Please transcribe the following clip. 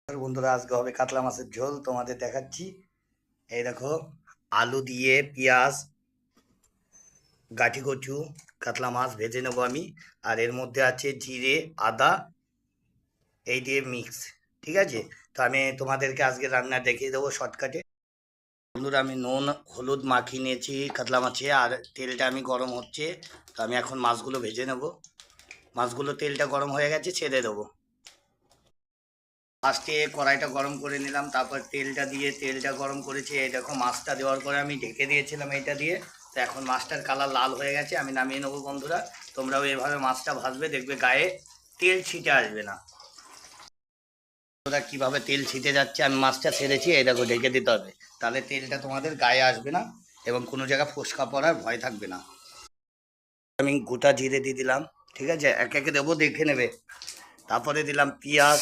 বন্ধুরা, আজকে হবে কাতলা মাছের ঝোল। তোমাদের দেখাচ্ছি। এই দেখো, আলু দিয়ে পেঁয়াজ, গাঠি কচু, কাতলা মাছ ভেজে নেবো আমি। আর এর মধ্যে আছে জিরে, আদা, এই দিয়ে মিক্স। ঠিক আছে, তো আমি তোমাদেরকে আজকে রান্না দেখিয়ে দেবো শর্টকাটে। বন্ধুরা, আমি নুন হলুদ মাখিয়ে নিয়েছি কাতলা মাছে, আর তেলটা আমি গরম হচ্ছে। তো আমি এখন মাছগুলো ভেজে নেব। মাছগুলো তেলটা গরম হয়ে গেছে, ছেড়ে দেবো। ফার্স্টে কড়াইটা গরম করে নিলাম, তারপর তেলটা গরম করেছি। এই দেখো, মাছটা দেওয়ার পরে আমি ঢেকে দিয়েছিলাম এটা দিয়ে। তো এখন মাছটার কালার লাল হয়ে গেছে, আমি নামিয়ে নেবো। বন্ধুরা, তোমরাও এভাবে মাছটা ভাজবে, দেখবে গায়ে তেল ছিটে আসবে না। তোমরা কীভাবে তেল ছিটে যাচ্ছে, আমি মাছটা ছেড়েছি, এই দেখো ঢেকে দিতে হবে। তাহলে তেলটা তোমাদের গায়ে আসবে না এবং কোনো জায়গায় ফোসকা পড়ার ভয় থাকবে না। আমি গোটা জিরে দিয়ে দিলাম। ঠিক আছে, একে একে দেবো, দেখে নেবে। তারপরে দিলাম পেঁয়াজ,